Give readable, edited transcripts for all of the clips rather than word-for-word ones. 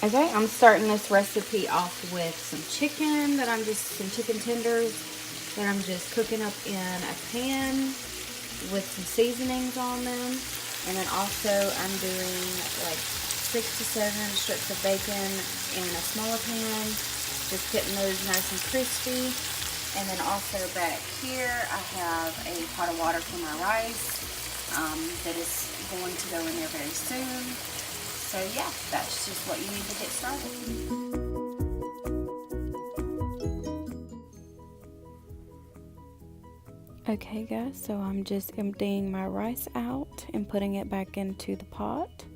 Okay, I'm starting this recipe off with some chicken some chicken tenders that I'm just cooking up in a pan with some seasonings on them. And then also I'm doing like 6 to 7 strips of bacon in a smaller pan, just getting those nice and crispy. And then also back here I have a pot of water for my rice that is going to go in there very soon. So yeah, that's just what you need to get started. Okay guys, so I'm just emptying my rice out and putting it back into the pot.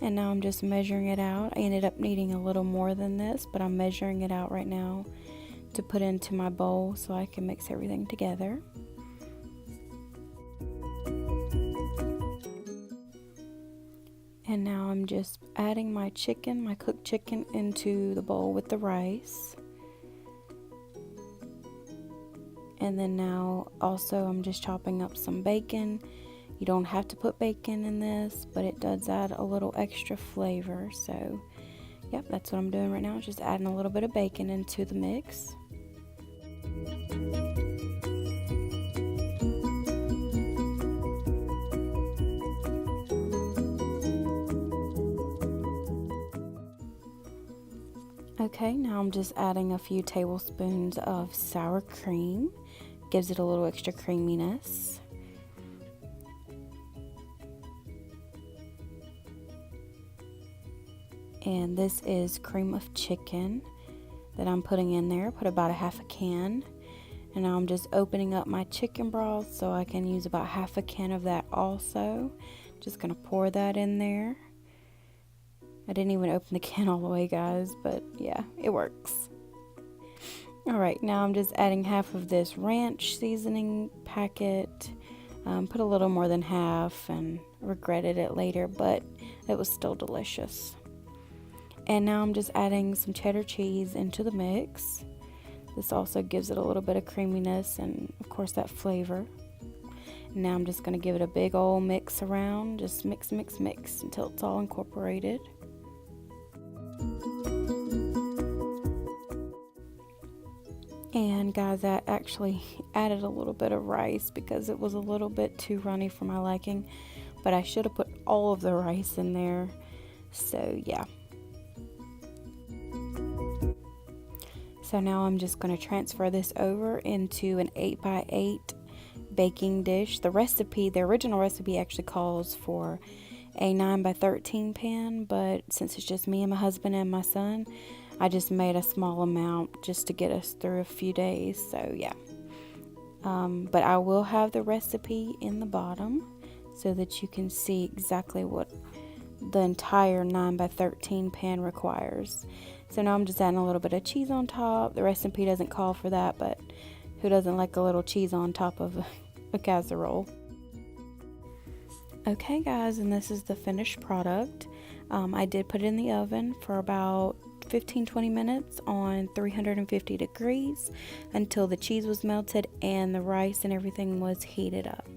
And now I'm just measuring it out. I ended up needing a little more than this, but I'm measuring it out right now to put into my bowl so I can mix everything together. And now I'm just adding my chicken, my cooked chicken, into the bowl with the rice. And then now also I'm just chopping up some bacon. You don't have to put bacon in this, but it does add a little extra flavor. So yep, that's what I'm doing right now, just adding a little bit of bacon into the mix. Okay, now I'm just adding a few tablespoons of sour cream. Gives it a little extra creaminess. And this is cream of chicken that I'm putting in there. Put about a half a can. And now I'm just opening up my chicken broth so I can use about half a can of that also. Just gonna pour that in there. I didn't even open the can all the way, guys, but yeah, it works. Alright, now I'm just adding half of this ranch seasoning packet. Put a little more than half and regretted it later, but it was still delicious. And now I'm just adding some cheddar cheese into the mix. This also gives it a little bit of creaminess and, of course, that flavor. Now I'm just going to give it a big old mix around. Just mix, mix, mix until it's all incorporated. And guys, I actually added a little bit of rice because it was a little bit too runny for my liking. But I should have put all of the rice in there. So yeah. So now I'm just going to transfer this over into an 8x8 baking dish. The original recipe actually calls for a 9x13 pan, but since it's just me and my husband and my son, I just made a small amount just to get us through a few days. So yeah, but I will have the recipe in the bottom so that you can see exactly what the entire 9x13 pan requires. So now I'm just adding a little bit of cheese on top. The recipe doesn't call for that, but who doesn't like a little cheese on top of a casserole? Okay guys, and this is the finished product. I did put it in the oven for about 15-20 minutes on 350 degrees until the cheese was melted and the rice and everything was heated up.